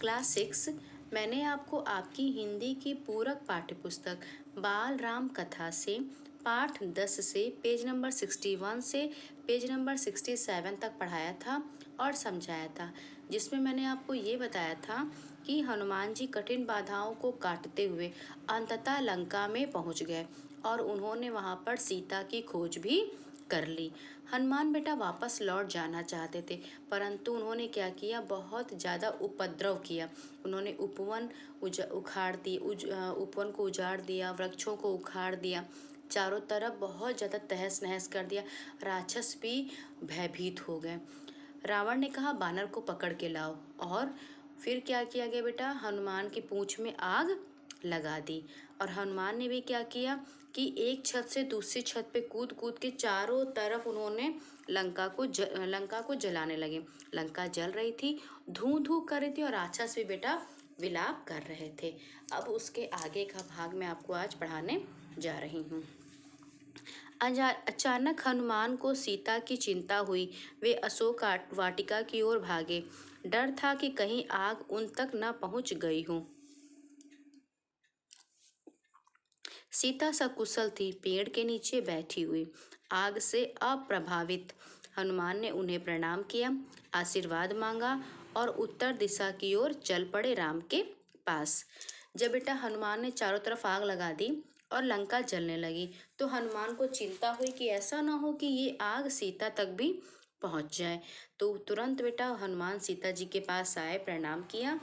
Class 6 मैंने आपको आपकी हिंदी की पूरक पाठ्यपुस्तक बाल राम कथा से पाठ 10 से पेज नंबर 61 से पेज नंबर 67 तक पढ़ाया था और समझाया था, जिसमें मैंने आपको ये बताया था कि हनुमान जी कठिन बाधाओं को काटते हुए अंततः लंका में पहुंच गए और उन्होंने वहां पर सीता की खोज भी कर ली। हनुमान बेटा वापस लौट जाना चाहते थे, परंतु उन्होंने क्या किया, बहुत ज़्यादा उपद्रव किया। उन्होंने उपवन उपवन को उजाड़ दिया, वृक्षों को उखाड़ दिया, चारों तरफ बहुत ज़्यादा तहस नहस कर दिया। राक्षस भी भयभीत हो गए। रावण ने कहा बानर को पकड़ के लाओ, और फिर क्या किया गया बेटा, हनुमान की पूंछ में आग लगा दी। और हनुमान ने भी क्या किया कि एक छत से दूसरी छत पे कूद कूद के चारों तरफ उन्होंने लंका को जलाने लगे। लंका जल रही थी, धूं धूं कर रही थी, और राक्षस भी बेटा विलाप कर रहे थे। अब उसके आगे का भाग मैं आपको आज पढ़ाने जा रही हूँ। अचानक हनुमान को सीता की चिंता हुई। वे अशोक वाटिका की ओर भागे। डर था कि कहीं आग उन तक न पहुंच गई हो। सीता सकुशल थी, पेड़ के नीचे बैठी हुई, आग से अप्रभावित। हनुमान ने उन्हें प्रणाम किया, आशीर्वाद मांगा और उत्तर दिशा की ओर चल पड़े राम के पास। जब बेटा हनुमान ने चारों तरफ आग लगा दी और लंका जलने लगी, तो हनुमान को चिंता हुई कि ऐसा ना हो कि ये आग सीता तक भी पहुंच जाए। तो तुरंत बेटा हनुमान सीता जी के पास आए, प्रणाम किया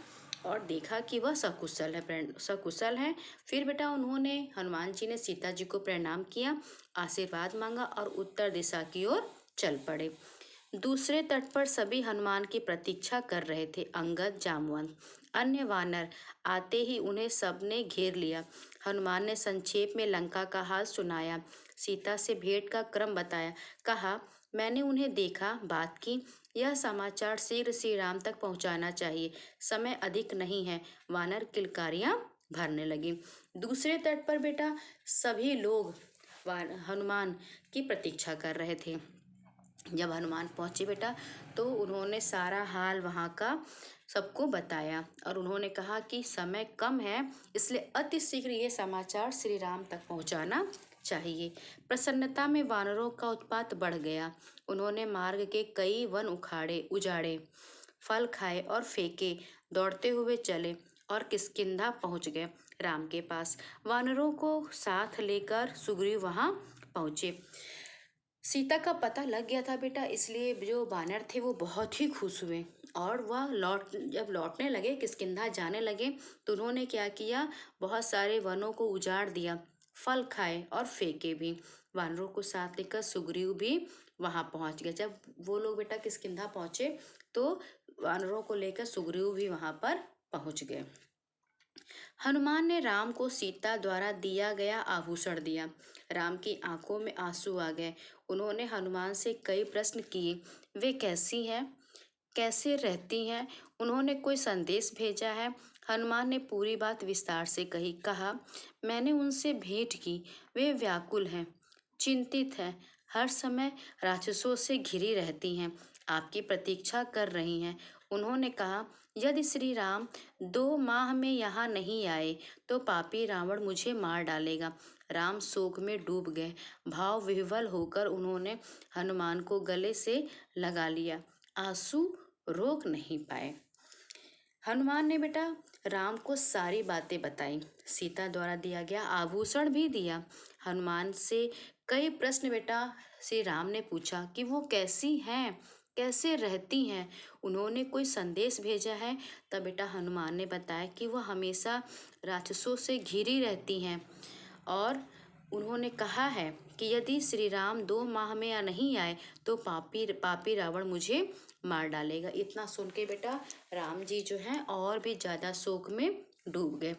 और देखा कि वह सकुशल है। फिर बेटा उन्होंने हनुमान जी ने सीता जी को प्रणाम किया, आशीर्वाद मांगा और उत्तर दिशा की ओर चल पड़े। दूसरे तट पर सभी हनुमान की प्रतीक्षा कर रहे थे। अंगद, जामवंत, अन्य वानर आते ही उन्हें सबने घेर लिया। हनुमान ने संक्षेप में लंका का हाल सुनाया, सीता से भेंट का क्रम बताया। कहा मैंने उन्हें देखा, बात की, यह समाचार शीघ्र श्री राम तक पहुंचाना चाहिए, समय अधिक नहीं है। वानर किलकारियां भरने लगी। दूसरे तट पर बेटा सभी लोग हनुमान की प्रतीक्षा कर रहे थे। जब हनुमान पहुंचे बेटा, तो उन्होंने सारा हाल वहाँ का सबको बताया और उन्होंने कहा कि समय कम है, इसलिए अति शीघ्र ये समाचार श्री राम तक पहुंचाना चाहिए। प्रसन्नता में वानरों का उत्पात बढ़ गया। उन्होंने मार्ग के कई वन उजाड़े, फल खाए और फेंके, दौड़ते हुए चले और किष्किंधा पहुंच गए राम के पास। वानरों को साथ लेकर सुग्रीव वहां पहुंचे। सीता का पता लग गया था बेटा, इसलिए जो वानर थे वो बहुत ही खुश हुए और वह जब लौटने लगे, किष्किंधा जाने लगे, तो उन्होंने क्या किया, बहुत सारे वनों को उजाड़ दिया, फल खाए और फेंके भी। वानरों को साथ लेकर सुग्रीव भी वहां पहुंच गए। जब वो लोग बेटा किष्किंधा पहुंचे, तो वानरों को लेकर सुग्रीव भी वहां पर पहुंच गए। हनुमान ने राम को सीता द्वारा दिया गया आभूषण दिया। राम की आंखों में आंसू आ गए। उन्होंने हनुमान से कई प्रश्न किए। वे कैसी हैं, कैसे रहती हैं, उन्होंने कोई संदेश भेजा है? हनुमान ने पूरी बात विस्तार से कही। कहा मैंने उनसे भेंट की, वे व्याकुल हैं, चिंतित हैं, हर समय राक्षसों से घिरी रहती हैं, आपकी प्रतीक्षा कर रही हैं। उन्होंने कहा यदि श्री राम 2 माह में यहाँ नहीं आए तो पापी रावण मुझे मार डालेगा। राम शोक में डूब गए। भाव विह्वल होकर उन्होंने हनुमान को गले से लगा लिया, आंसू रोक नहीं पाए। हनुमान ने बेटा राम को सारी बातें बताई, सीता द्वारा दिया गया आभूषण भी दिया। हनुमान से कई प्रश्न बेटा श्री राम ने पूछा कि वो कैसी हैं, कैसे रहती हैं, उन्होंने कोई संदेश भेजा है? तब बेटा हनुमान ने बताया कि वह हमेशा राक्षसों से घिरी रहती हैं और उन्होंने कहा है कि यदि श्री राम 2 माह में या नहीं आए तो पापी रावण मुझे मार डालेगा। इतना सुन के बेटा राम जी जो हैं और भी ज़्यादा शोक में डूब गए।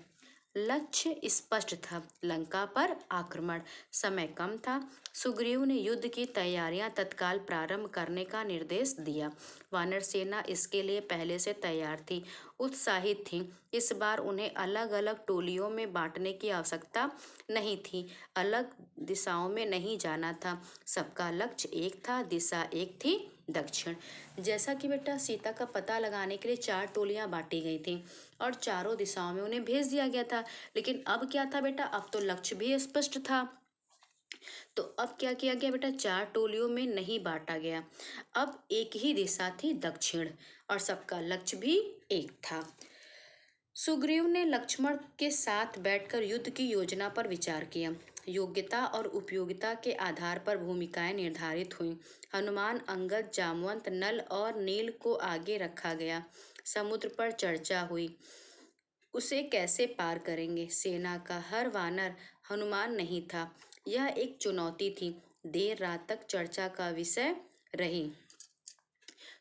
लक्ष्य स्पष्ट था, लंका पर आक्रमण। समय कम था। सुग्रीव ने युद्ध की तैयारियां तत्काल प्रारंभ करने का निर्देश दिया। वानर सेना इसके लिए पहले से तैयार थी, उत्साहित थी। इस बार उन्हें अलग अलग टोलियों में बांटने की आवश्यकता नहीं थी, अलग दिशाओं में नहीं जाना था। सबका लक्ष्य एक था, दिशा एक थी, दक्षिण। जैसा कि बेटा सीता का पता लगाने के लिए 4 टोलियां बांटी गई थी और चारों दिशाओं में उन्हें भेज दिया गया था। लेकिन अब क्या था बेटा, अब तो लक्ष्य भी स्पष्ट था। तो अब क्या किया गया बेटा, 4 टोलियों में नहीं बांटा गया। अब एक ही दिशा थी, दक्षिण, और सबका लक्ष्य भी एक था। सुग्रीव ने लक्ष्मण के साथ बैठकर युद्ध की योजना पर विचार किया। योग्यता और उपयोगिता के आधार पर भूमिकाएं निर्धारित हुईं। हनुमान, अंगद, जामवंत, नल और नील को आगे रखा गया। समुद्र पर चर्चा हुई, उसे कैसे पार करेंगे। सेना का हर वानर हनुमान नहीं था। यह एक चुनौती थी। देर रात तक चर्चा का विषय रही।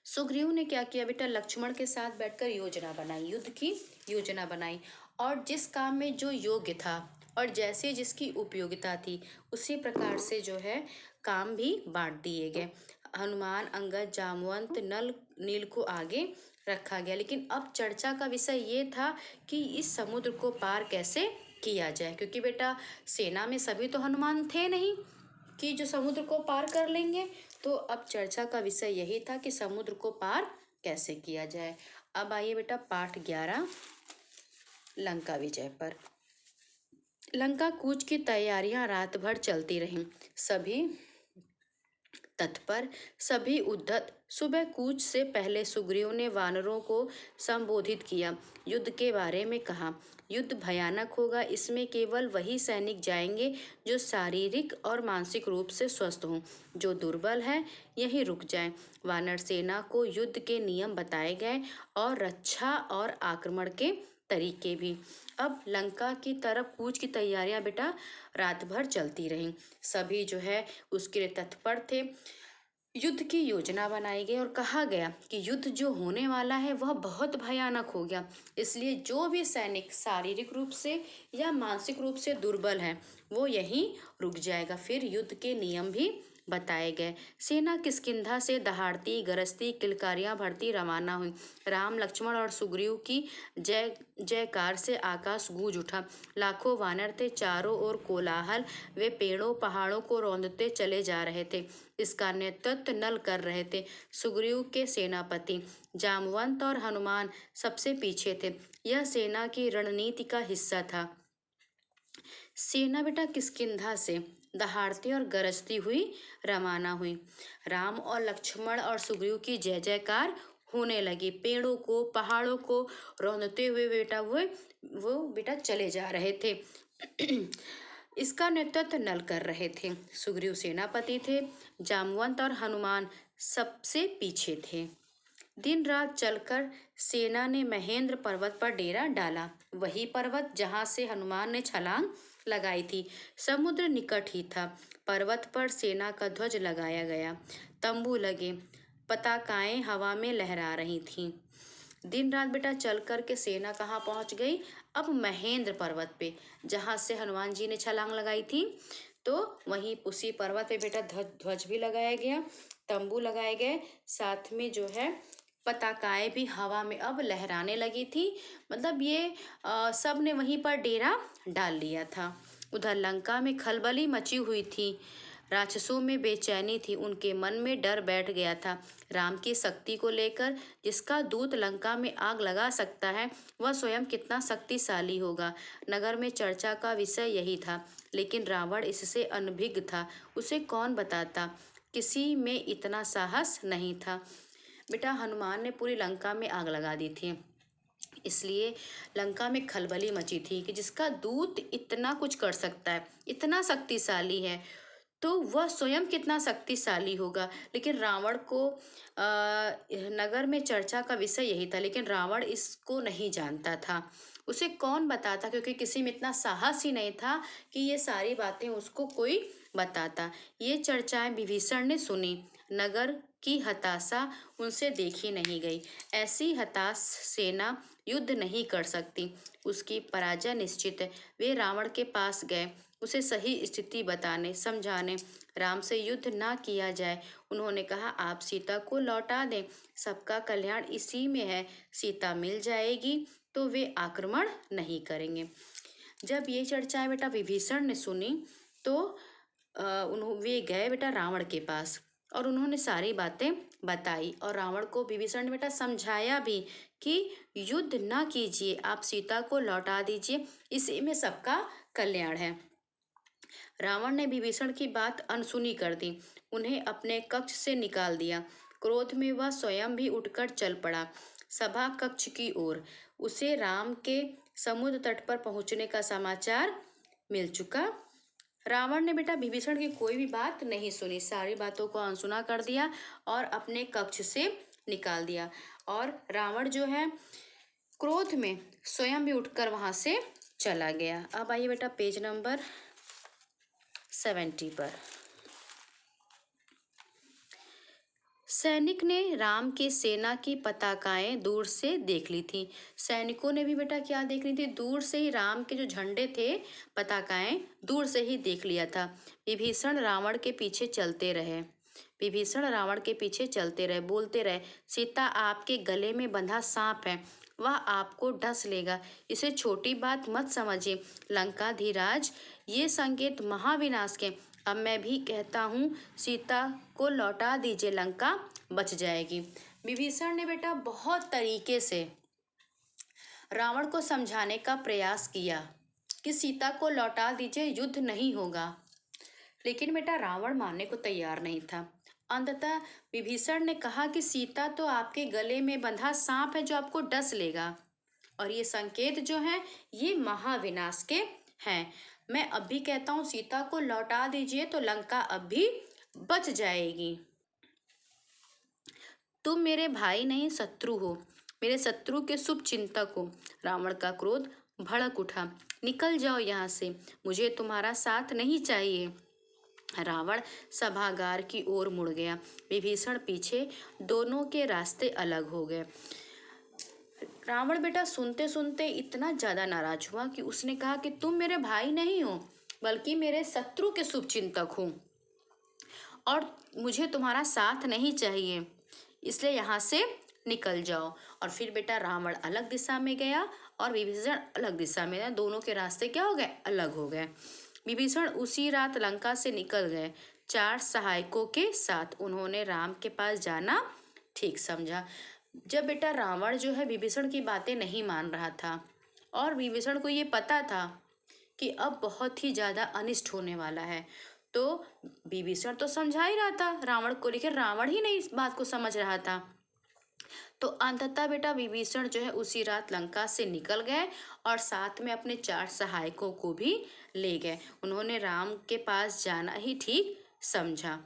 सुग्रीव ने क्या किया बेटा, लक्ष्मण के साथ बैठकर योजना बनाई, युद्ध की योजना बनाई, और जिस काम में जो योग्य था और जैसे जिसकी उपयोगिता थी उसी प्रकार से जो है काम भी बांट दिए गए। हनुमान, अंगद, जामवंत, नल, नील को आगे रखा गया। लेकिन अब चर्चा का विषय ये था कि इस समुद्र को पार कैसे किया जाए, क्योंकि बेटा सेना में सभी तो हनुमान थे नहीं कि जो समुद्र को पार कर लेंगे। तो अब चर्चा का विषय यही था कि समुद्र को पार कैसे किया जाए। अब आइए बेटा पाठ 11, लंका विजय पर। लंका कूच की तैयारियां रात भर चलती रहीं। सभी तत्पर, सभी उद्धत। सुबह कूच से पहले सुग्रीव ने वानरों को संबोधित किया, युद्ध के बारे में कहा। युद्ध भयानक होगा। इसमें केवल वही सैनिक जाएंगे जो शारीरिक और मानसिक रूप से स्वस्थ हों। जो दुर्बल है यहीं रुक जाएं। वानर सेना को युद्ध के नियम बताए गए और रक्षा और आक्रमण के तरीके भी। अब लंका की तरफ कूच की तैयारियां बेटा रात भर चलती रहीं। सभी जो है उसके लिए तत्पर थे। युद्ध की योजना बनाई गई और कहा गया कि युद्ध जो होने वाला है वह बहुत भयानक हो गया। इसलिए जो भी सैनिक शारीरिक रूप से या मानसिक रूप से दुर्बल है वो यहीं रुक जाएगा। फिर युद्ध के नियम भी बताए गए। सेना किष्किंधा से दहाड़ती गरजती किलकारियां भरती रवाना हुई। राम, लक्ष्मण और सुग्रीव की जय जयकार से आकाश गूंज उठा। लाखों वानर थे, चारों ओर कोलाहल। वे पेड़ों पहाड़ों को रौंदते चले जा रहे थे। इसका नेतृत्व नल कर रहे थे। सुग्रीव के सेनापति जामवंत और हनुमान सबसे पीछे थे। यह सेना की रणनीति का हिस्सा था। सेना बेटा किष्किंधा से दहाड़ती और गरजती हुई रवाना हुई। राम और लक्ष्मण और सुग्रीव की जय जयकार होने लगी। पेड़ों को पहाड़ों को रौंदते हुए वो बेटा चले जा रहे थे। इसका नेतृत्व नल कर रहे थे। सुग्रीव सेनापति थे। जामवंत और हनुमान सबसे पीछे थे। दिन रात चलकर सेना ने महेंद्र पर्वत पर डेरा डाला, वही पर्वत जहां से हनुमान ने छलांग लगाई थी। समुद्र निकट ही था। पर्वत पर सेना का ध्वज लगाया गया। तंबू लगे, पताकाएं हवा में लहरा रही थीं। दिन रात बेटा चल कर के सेना कहाँ पहुंच गई, अब महेंद्र पर्वत पे, जहां से हनुमान जी ने छलांग लगाई थी। तो वहीं उसी पर्वत पे बेटा ध्वज भी लगाया गया, तंबू लगाए गए, साथ में जो है पताकाएं भी हवा में अब लहराने लगी थी। मतलब ये सब ने वहीं पर डेरा डाल लिया था। उधर लंका में खलबली मची हुई थी। राक्षसों में बेचैनी थी। उनके मन में डर बैठ गया था राम की शक्ति को लेकर। जिसका दूत लंका में आग लगा सकता है वह स्वयं कितना शक्तिशाली होगा। नगर में चर्चा का विषय यही था, लेकिन रावण इससे अनभिज्ञ था। उसे कौन बताता, किसी में इतना साहस नहीं था। बेटा हनुमान ने पूरी लंका में आग लगा दी थी, इसलिए लंका में खलबली मची थी कि जिसका दूत इतना कुछ कर सकता है, इतना शक्तिशाली है, तो वह स्वयं कितना शक्तिशाली होगा। लेकिन रावण को नगर में चर्चा का विषय यही था, लेकिन रावण इसको नहीं जानता था। उसे कौन बताता, क्योंकि किसी में इतना साहस ही नहीं था कि ये सारी बातें उसको कोई बताता। ये चर्चाएं विभीषण ने सुनी। नगर की हताशा उनसे देखी नहीं गई। ऐसी हताश सेना युद्ध नहीं कर सकती, उसकी पराजय निश्चित है। वे रावण के पास गए, उसे सही स्थिति बताने समझाने। राम से युद्ध ना किया जाए। उन्होंने कहा आप सीता को लौटा दें, सबका कल्याण इसी में है। सीता मिल जाएगी तो वे आक्रमण नहीं करेंगे। जब ये चर्चाएं बेटा विभीषण ने सुनी तो वे गए बेटा रावण के पास और उन्होंने सारी बातें बताई। और रावण को विभीषण ने बेटा समझाया भी कि युद्ध ना कीजिए, आप सीता को लौटा दीजिए, इसी में सबका कल्याण है। रावण ने विभीषण की बात अनसुनी कर दी, उन्हें अपने कक्ष से निकाल दिया। क्रोध में वह स्वयं भी उठकर चल पड़ा सभा कक्ष की ओर। उसे राम के समुद्र तट पर पहुंचने का समाचार मिल चुका। रावण ने बेटा विभीषण की कोई भी बात नहीं सुनी, सारी बातों को अनसुना कर दिया और अपने कक्ष से निकाल दिया। और रावण जो है क्रोध में स्वयं भी उठकर वहां से चला गया। अब आइए बेटा पेज नंबर 70 पर। सैनिक ने राम की सेना की पताकाएं दूर से देख ली थी। सैनिकों ने भी बेटा क्या देख ली थी? दूर से ही राम के जो झंडे थे, पताकाएं दूर से ही देख लिया था। विभीषण रावण के पीछे चलते रहे। विभीषण रावण के पीछे चलते रहे, बोलते रहे, सीता आपके गले में बंधा सांप है, वह आपको डस लेगा, इसे छोटी बात मत समझिए। लंकाधीराज, ये संकेत महाविनाश के। अब मैं भी कहता हूँ, सीता को लौटा दीजिए, लंका बच जाएगी। विभीषण ने बेटा बहुत तरीके से रावण को समझाने का प्रयास किया कि सीता को लौटा दीजिए, युद्ध नहीं होगा, लेकिन बेटा रावण मानने को तैयार नहीं था। अंततः विभीषण ने कहा कि सीता तो आपके गले में बंधा सांप है जो आपको डस लेगा, और ये संकेत जो है ये महाविनाश के हैं। मैं अब भी कहता हूँ, सीता को लौटा दीजिए तो लंका अब भी बच जाएगी। तुम मेरे भाई नहीं शत्रु हो, मेरे शत्रु के शुभ चिंतक हो। रावण का क्रोध भड़क उठा। निकल जाओ यहाँ से, मुझे तुम्हारा साथ नहीं चाहिए। रावण सभागार की ओर मुड़ गया। विभीषण पीछे, दोनों के रास्ते अलग हो गए। रावण बेटा सुनते सुनते इतना ज्यादा नाराज हुआ कि उसने कहा कि तुम मेरे भाई नहीं हो, बल्कि मेरे शत्रु के शुभ चिंतक हो, और मुझे तुम्हारा साथ नहीं चाहिए, इसलिए यहाँ से निकल जाओ। और फिर बेटा रावण अलग दिशा में गया और विभीषण अलग दिशा में गया। दोनों के रास्ते क्या हो गए? अलग हो गए। विभीषण उसी रात लंका से निकल गए 4 सहायकों के साथ। उन्होंने राम के पास जाना ठीक समझा। जब बेटा रावण जो है विभीषण की बातें नहीं मान रहा था, और विभीषण को ये पता था कि अब बहुत ही ज़्यादा अनिष्ट होने वाला है, तो विभीषण तो समझा ही रहा था रावण को, लेकिन रावण ही नहीं इस बात को समझ रहा था। तो अंततः बेटा विभीषण जो है उसी रात लंका से निकल गए और साथ में अपने 4 सहायकों को भी ले गए। उन्होंने राम के पास जाना ही ठीक समझा।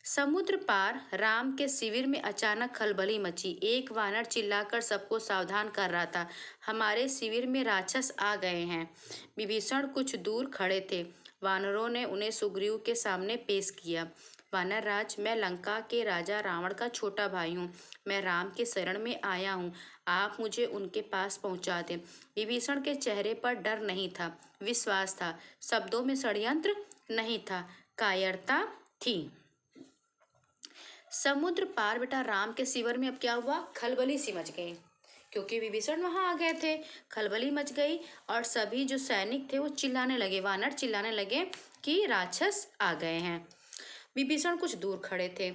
समुद्र पार राम के शिविर में अचानक खलबली मची। एक वानर चिल्लाकर सबको सावधान कर रहा था, हमारे शिविर में राक्षस आ गए हैं। विभीषण कुछ दूर खड़े थे। वानरों ने उन्हें सुग्रीव के सामने पेश किया। वानर राज, मैं लंका के राजा रावण का छोटा भाई हूँ, मैं राम के शरण में आया हूँ, आप मुझे उनके पास पहुँचा दें। विभीषण के चेहरे पर डर नहीं था, विश्वास था। शब्दों में षड्यंत्र नहीं था, कायरता थी। समुद्र पार बेटा राम के शिविर में अब क्या हुआ? खलबली सी मच गई, क्योंकि विभीषण वहां आ गए थे। खलबली मच गई और सभी जो सैनिक थे वो चिल्लाने लगे, वानर चिल्लाने लगे कि राक्षस आ गए हैं। विभीषण कुछ दूर खड़े थे।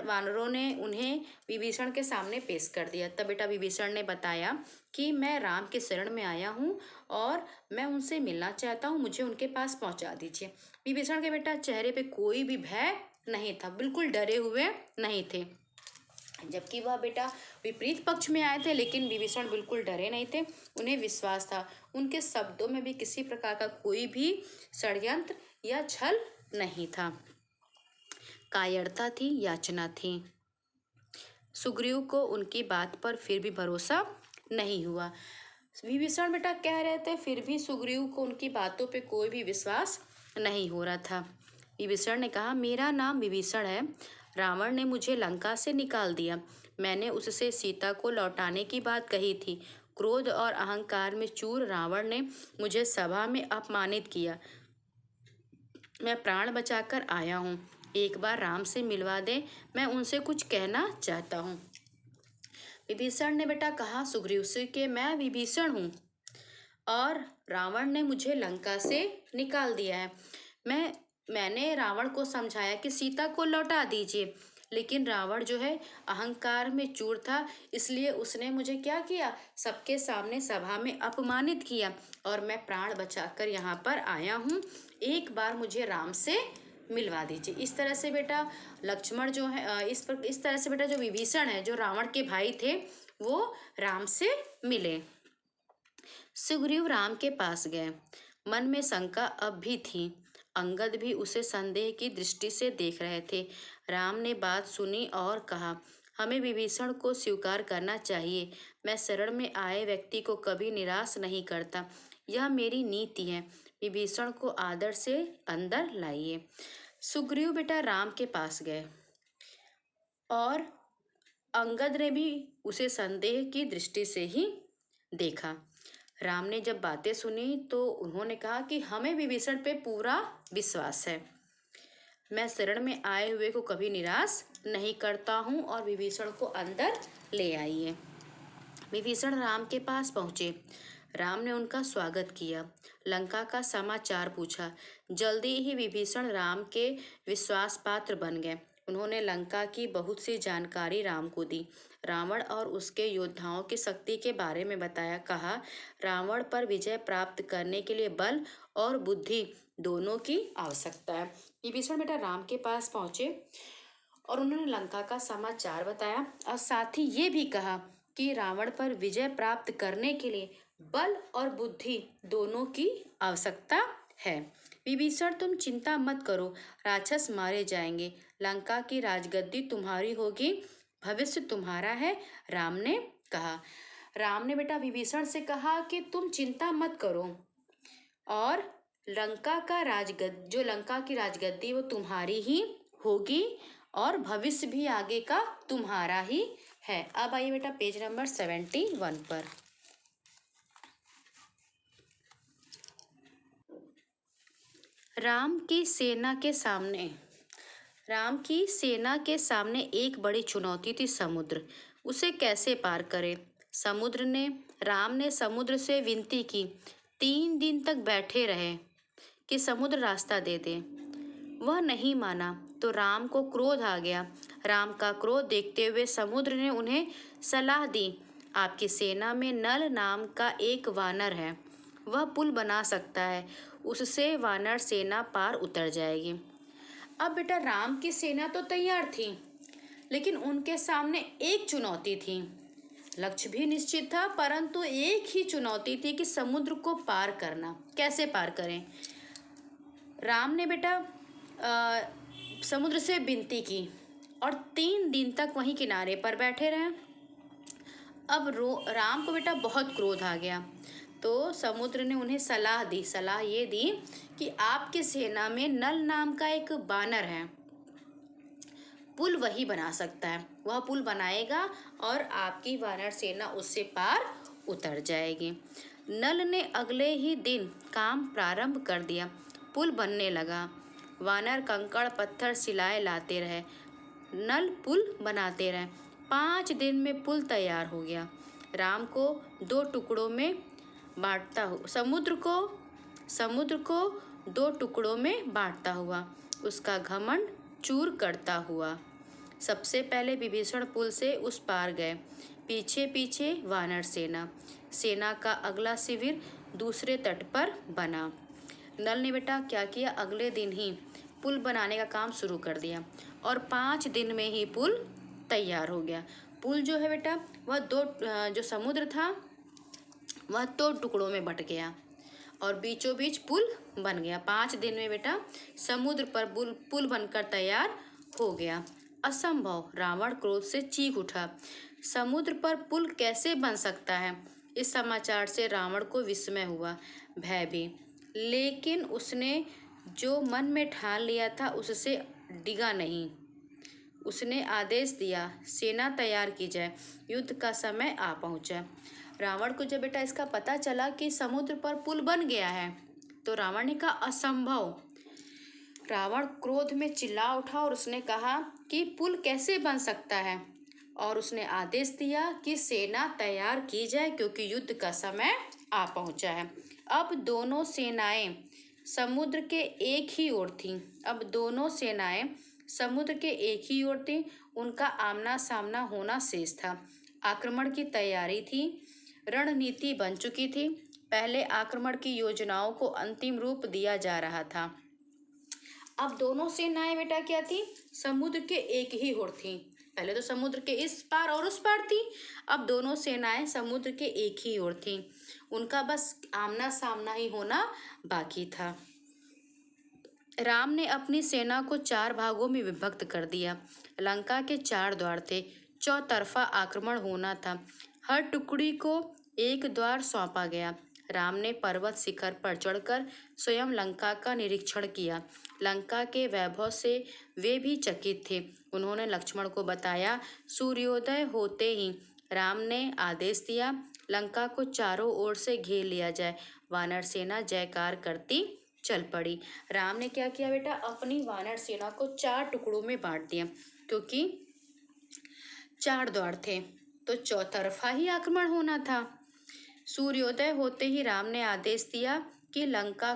वानरों ने उन्हें विभीषण के सामने पेश कर दिया। तब बेटा विभीषण ने बताया कि मैं राम के शरण में आया हूँ और मैं उनसे मिलना चाहता हूँ, मुझे उनके पास पहुँचा दीजिए। विभीषण के बेटा चेहरे पे कोई भी भय नहीं था, बिल्कुल डरे हुए नहीं थे, जबकि वह बेटा विपरीत पक्ष में आए थे, लेकिन विभीषण बिल्कुल डरे नहीं थे। उन्हें विश्वास था, उनके शब्दों में भी किसी प्रकार का कोई भी षड्यंत्र या छल नहीं था, कायरता थी, याचना थी। सुग्रीव को उनकी बात पर फिर भी भरोसा नहीं हुआ। विभीषण बेटा कह रहे थे, फिर भी सुग्रीव को उनकी बातों पे कोई भी विश्वास नहीं हो रहा था। विभीषण ने कहा, मेरा नाम विभीषण है, रावण ने मुझे लंका से निकाल दिया, मैंने उससे सीता को लौटाने की बात कही थी। क्रोध और अहंकार में चूर रावण ने मुझे सभा में अपमानित किया, मैं प्राण बचाकर आया हूँ, एक बार राम से मिलवा दे, मैं उनसे कुछ कहना चाहता हूँ। विभीषण ने बेटा कहा सुग्रीव से कि मैं विभीषण हूँ और रावण ने मुझे लंका से निकाल दिया है, मैं मैंने रावण को समझाया कि सीता को लौटा दीजिए, लेकिन रावण जो है अहंकार में चूर था, इसलिए उसने मुझे क्या किया, सबके सामने सभा में अपमानित किया और मैं प्राण बचाकर यहाँ पर आया हूँ। एक बार मुझे राम से मिलवा दीजिए। इस तरह से बेटा लक्ष्मण जो है इस तरह से बेटा जो विभीषण है, जो रावण के भाई थे, वो राम से मिले। सुग्रीव राम के पास गए। मन में शंका अब भी थी। अंगद भी उसे संदेह की दृष्टि से देख रहे थे। राम ने बात सुनी और कहा, हमें विभीषण को स्वीकार करना चाहिए। मैं शरण में आए व्यक्ति को कभी निराश नहीं करता, यह मेरी नीति है। विभीषण को आदर से अंदर लाइए। सुग्रीव बेटा राम के पास गए और अंगद ने भी उसे संदेह की दृष्टि से ही देखा। राम ने जब बातें सुनी तो उन्होंने कहा कि हमें विभीषण पे पूरा विश्वास है। मैं शरण में आए हुए को कभी निराश नहीं करता हूँ और विभीषण को अंदर ले आइए। विभीषण राम के पास पहुँचे। राम ने उनका स्वागत किया, लंका का समाचार पूछा। जल्दी ही विभीषण राम के विश्वास पात्र बन गए। उन्होंने लंका की बहुत सी जानकारी राम को दी। रावण और उसके योद्धाओं की शक्ति के बारे में बताया। कहा, रावण पर विजय प्राप्त करने के लिए बल और बुद्धि दोनों की आवश्यकता है। विभीषण बेटा राम के पास पहुंचे और उन्होंने लंका का समाचार बताया और साथ ही ये भी कहा कि रावण पर विजय प्राप्त करने के लिए बल और बुद्धि दोनों की आवश्यकता है। विभीषण तुम चिंता मत करो, राक्षस मारे जाएंगे, लंका की राजगद्दी तुम्हारी होगी, भविष्य तुम्हारा है, राम ने कहा। राम ने बेटा विभीषण से कहा कि तुम चिंता मत करो और जो लंका की राजगद्दी वो तुम्हारी ही होगी और भविष्य भी आगे का तुम्हारा ही है। अब आइए बेटा पेज नंबर 71 पर। राम की सेना के सामने एक बड़ी चुनौती थी, समुद्र। उसे कैसे पार करें? राम ने समुद्र से विनती की। 3 दिन तक बैठे रहे कि समुद्र रास्ता दे दे। वह नहीं माना तो राम को क्रोध आ गया। राम का क्रोध देखते हुए समुद्र ने उन्हें सलाह दी, आपकी सेना में नल नाम का एक वानर है, वह पुल बना सकता है, उससे वानर सेना पार उतर जाएगी। अब बेटा राम की सेना तो तैयार थी, लेकिन उनके सामने एक चुनौती थी। लक्ष्य भी निश्चित था, परंतु एक ही चुनौती थी कि समुद्र को पार करना। कैसे पार करें? राम ने बेटा समुद्र से विनती की और 3 दिन तक वहीं किनारे पर बैठे रहे। अब राम को बेटा बहुत क्रोध आ गया, तो समुद्र ने उन्हें सलाह ये दी कि आपकी सेना में नल नाम का एक बानर है, पुल वही बना सकता है, वह पुल बनाएगा और आपकी वानर सेना उससे पार उतर जाएगी। नल ने अगले ही दिन काम प्रारंभ कर दिया। पुल बनने लगा। वानर कंकड़ पत्थर सिलाए लाते रहे, नल पुल बनाते रहे। 5 दिन में पुल तैयार हो गया। राम को 2 टुकड़ों में बांटता हुआ समुद्र को 2 टुकड़ों में बांटता हुआ, उसका घमंड चूर करता हुआ सबसे पहले विभीषण पुल से उस पार गए। पीछे पीछे वानर सेना का अगला शिविर दूसरे तट पर बना। नल ने बेटा क्या किया, अगले दिन ही पुल बनाने का काम शुरू कर दिया और 5 दिन में ही पुल तैयार हो गया। पुल जो है बेटा वह जो समुद्र था वह 2 टुकड़ों में बट गया और बीचों बीच पुल बन गया। 5 दिन में बेटा समुद्र पर पुल बनकर तैयार हो गया। असंभव! रावण क्रोध से चीख उठा। समुद्र पर पुल कैसे बन सकता है? इस समाचार से रावण को विस्मय हुआ, भय भी, लेकिन उसने जो मन में ठान लिया था उससे डिगा नहीं। उसने आदेश दिया, सेना तैयार की जाए, युद्ध का समय आ पहुंचा। रावण को जब बेटा इसका पता चला कि समुद्र पर पुल बन गया है, तो रावण ने कहा, असंभव। रावण क्रोध में चिल्ला उठा और उसने कहा कि पुल कैसे बन सकता है, और उसने आदेश दिया कि सेना तैयार की जाए क्योंकि युद्ध का समय आ पहुंचा है। अब दोनों सेनाएं समुद्र के एक ही ओर थीं। अब दोनों सेनाएं समुद्र के एक ही ओर थीं। उनका आमना सामना होना शेष था। आक्रमण की तैयारी थी, रणनीति बन चुकी थी। पहले आक्रमण की योजनाओं को अंतिम रूप दिया जा रहा था। अब दोनों सेनाएं बेटा क्या थी? समुद्र के एक ही ओर थी। पहले तो समुद्र के इस पार और उस पार थी। अब दोनों सेनाएं समुद्र के एक ही ओर थी। उनका बस आमना सामना ही होना बाकी था। राम ने अपनी सेना को 4 भागों में विभक्त कर दिया। लंका के 4 द्वार थे। चौतरफा आक्रमण होना था। हर टुकड़ी को एक द्वार सौंपा गया। राम ने पर्वत शिखर पर चढ़कर स्वयं लंका का निरीक्षण किया। लंका के वैभव से वे भी चकित थे। उन्होंने लक्ष्मण को बताया। सूर्योदय होते ही राम ने आदेश दिया, लंका को चारों ओर से घेर लिया जाए। वानर सेना जयकार करती चल पड़ी। राम ने क्या किया बेटा? अपनी वानर सेना को 4 टुकड़ों में बांट दिया, क्योंकि 4 द्वार थे तो चौतरफा ही आक्रमण होना था। सूर्योदय होते ही राम ने आदेश दिया कि लंका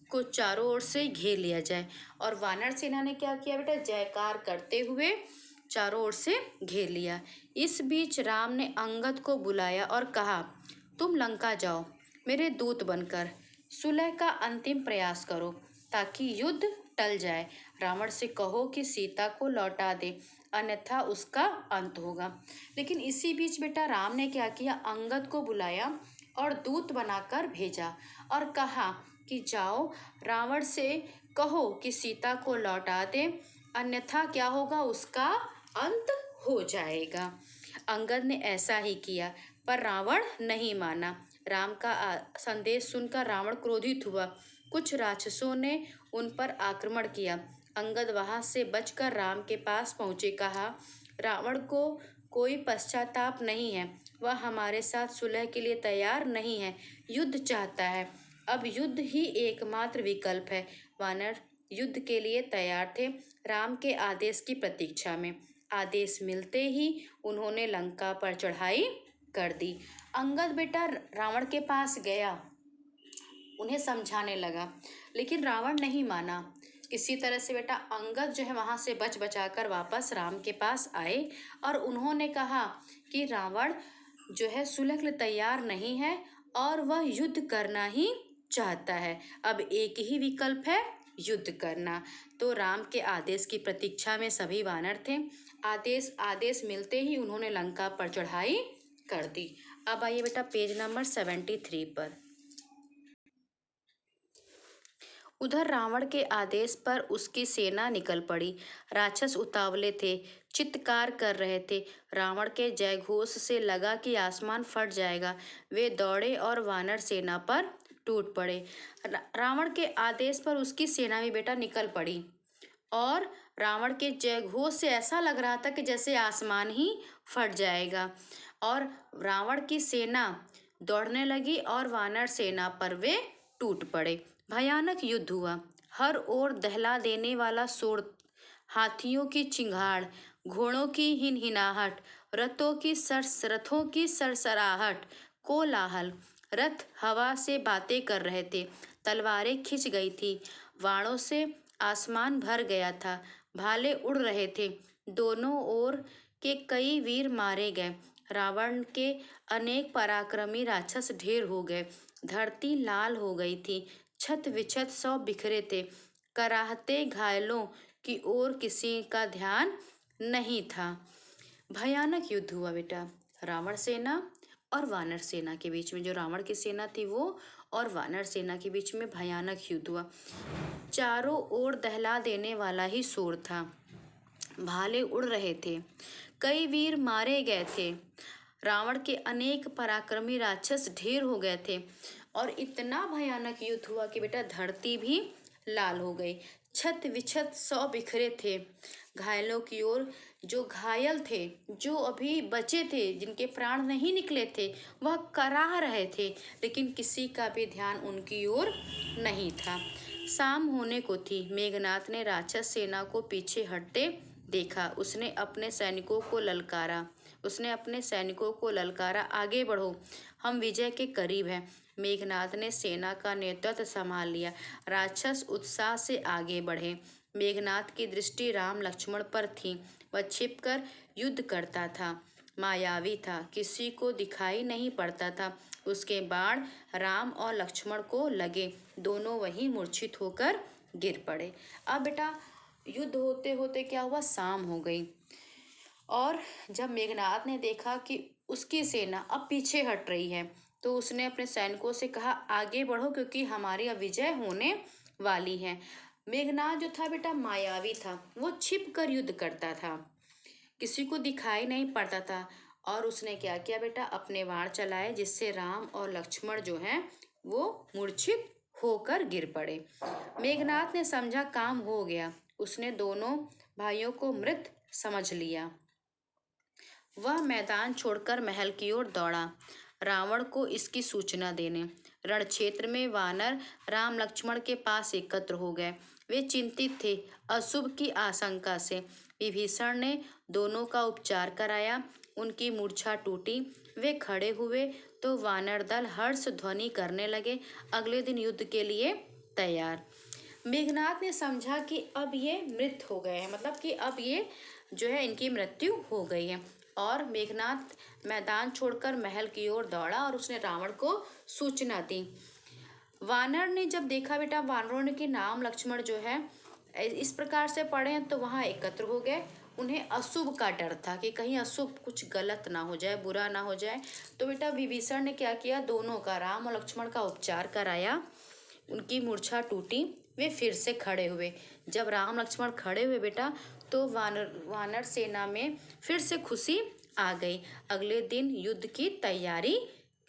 को चारों ओर से घेर लिया जाए, और वानर सेना ने क्या किया बेटा? जयकार करते हुए चारों ओर से घेर लिया। इस बीच राम ने अंगद को बुलाया और कहा, तुम लंका जाओ, मेरे दूत बनकर सुलह का अंतिम प्रयास करो ताकि युद्ध टल जाए। रावण से कहो कि सीता को लौटा दे, अन्यथा उसका अंत होगा। लेकिन इसी बीच बेटा राम ने क्या किया? अंगद को बुलाया और दूत बनाकर भेजा और कहा कि जाओ, रावण से कहो कि सीता को लौटा दे, अन्यथा क्या होगा? उसका अंत हो जाएगा। अंगद ने ऐसा ही किया, पर रावण नहीं माना। राम का संदेश सुनकर रावण क्रोधित हुआ। कुछ राक्षसों ने उन पर आक्रमण किया। अंगद वहां से बचकर राम के पास पहुंचे। कहा, रावण को कोई पश्चाताप नहीं है, वह हमारे साथ सुलह के लिए तैयार नहीं है, युद्ध चाहता है। अब युद्ध ही एकमात्र विकल्प है। वानर युद्ध के लिए तैयार थे, राम के आदेश की प्रतीक्षा में। आदेश मिलते ही उन्होंने लंका पर चढ़ाई कर दी। अंगद बेटा रावण के पास गया, उन्हें समझाने लगा, लेकिन रावण नहीं माना। किसी तरह से बेटा अंगद जो है वहां से बच बचाकर वापस राम के पास आए और उन्होंने कहा कि रावण जो है सुलह के लिए तैयार नहीं है और वह युद्ध करना ही चाहता है। अब एक ही विकल्प है, युद्ध करना। तो राम के आदेश की प्रतीक्षा में सभी वानर थे। आदेश मिलते ही उन्होंने लंका पर चढ़ाई कर दी। अब आइए बेटा पेज नंबर 73 पर। उधर रावण के आदेश पर उसकी सेना निकल पड़ी। राक्षस उतावले थे, चित्कार कर रहे थे। रावण के जयघोष से लगा कि आसमान फट जाएगा। वे दौड़े और वानर सेना पर टूट पड़े। रावण के आदेश पर उसकी सेना भी बेटा निकल पड़ी और रावण के जयघोष से ऐसा लग रहा था कि जैसे आसमान ही फट जाएगा, और रावण की सेना दौड़ने लगी और वानर सेना पर वे टूट पड़े। भयानक युद्ध हुआ। हर ओर दहला देने वाला शोर, हाथियों की चिंगाड़, घोड़ों की हिनहिनाहट, रथों की सरसराहट, कोलाहल। रथ हवा से बातें कर रहे थे, तलवारें खिंच गई थी, बाणों से आसमान भर गया था, भाले उड़ रहे थे। दोनों ओर के कई वीर मारे गए। रावण के अनेक पराक्रमी राक्षस ढेर हो गए। धरती लाल हो गई थी, छत विछत सब बिखरे थे। कराहते घायलों की ओर किसी का ध्यान नहीं था। भयानक युद्ध हुआ बेटा रावण सेना और वानर सेना के बीच में। जो रावण की सेना थी वो और वानर सेना के बीच में भयानक युद्ध हुआ। चारों ओर दहला देने वाला ही शोर था। भाले उड़ रहे थे, कई वीर मारे गए थे। रावण के अनेक पराक्रमी राक्षस ढेर हो गए थे और इतना भयानक युद्ध हुआ कि बेटा धरती भी लाल हो गई। छत विछत सौ बिखरे थे। घायलों की ओर जो घायल थे, जो अभी बचे थे, जिनके प्राण नहीं निकले थे, वह कराह रहे थे, लेकिन किसी का भी ध्यान उनकी ओर नहीं था। शाम होने को थी। मेघनाथ ने राक्षस सेना को पीछे हटते देखा। उसने अपने सैनिकों को ललकारा, आगे बढ़ो, हम विजय के करीब हैं। मेघनाद ने सेना का नेतृत्व संभाल लिया। राक्षस उत्साह से आगे बढ़े। मेघनाद की दृष्टि राम लक्ष्मण पर थी। वह छिपकर युद्ध करता था, मायावी था, किसी को दिखाई नहीं पड़ता था। उसके बाण राम और लक्ष्मण को लगे, दोनों वहीं मूर्छित होकर गिर पड़े। अब बेटा युद्ध होते होते क्या हुआ, शाम हो गई। और जब मेघनाद ने देखा कि उसकी सेना अब पीछे हट रही है, तो उसने अपने सैनिकों से कहा, आगे बढ़ो क्योंकि हमारी अब विजय होने वाली है। मेघनाद जो था बेटा मायावी था, वो छिप कर युद्ध करता था, किसी को दिखाई नहीं पड़ता था। और उसने क्या किया बेटा, अपने बाण चलाए, जिससे राम और लक्ष्मण जो हैं वो मूर्छित होकर गिर पड़े। मेघनाद ने समझा काम हो गया। उसने दोनों भाइयों को मृत समझ लिया। वह मैदान छोड़कर महल की ओर दौड़ा, रावण को इसकी सूचना देने। रण क्षेत्र में वानर राम लक्ष्मण के पास एकत्र हो गए। वे चिंतित थे, अशुभ की आशंका से। विभीषण ने दोनों का उपचार कराया, उनकी मूर्छा टूटी। वे खड़े हुए तो वानर दल हर्ष ध्वनि करने लगे, अगले दिन युद्ध के लिए तैयार। मेघनाद ने समझा कि अब ये मृत हो गए हैं, मतलब कि अब ये जो है इनकी मृत्यु हो गई है। और मेघनाद मैदान छोड़कर महल की ओर दौड़ा और उसने रावण को सूचना दी। वानर ने जब देखा बेटा, वानरों ने कि नाम लक्ष्मण जो है इस प्रकार से पड़े हैं, तो वहाँ एकत्र हो गए। उन्हें अशुभ का डर था कि कहीं अशुभ कुछ गलत ना हो जाए, बुरा ना हो जाए। तो बेटा विभीषण ने क्या किया, दोनों का, राम और लक्ष्मण का उपचार कराया। उनकी मूर्छा टूटी, वे फिर से खड़े हुए। जब राम लक्ष्मण खड़े हुए बेटा, तो वानर सेना में फिर से खुशी आ गई। अगले दिन युद्ध की तैयारी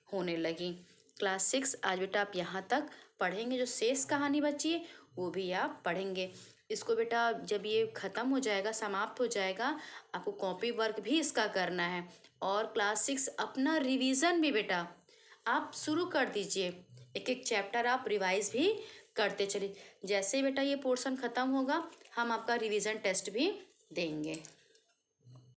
होने लगी। क्लास 6 आज बेटा आप यहाँ तक पढ़ेंगे। जो शेष कहानी बची है वो भी आप पढ़ेंगे। इसको बेटा जब ये ख़त्म हो जाएगा, समाप्त हो जाएगा, आपको कॉपी वर्क भी इसका करना है। और क्लास 6 अपना रिवीजन भी बेटा आप शुरू कर दीजिए। एक एक चैप्टर आप रिवाइज भी करते चलिए। जैसे ही बेटा ये पोर्शन ख़त्म होगा, हम आपका रिवीजन टेस्ट भी देंगे।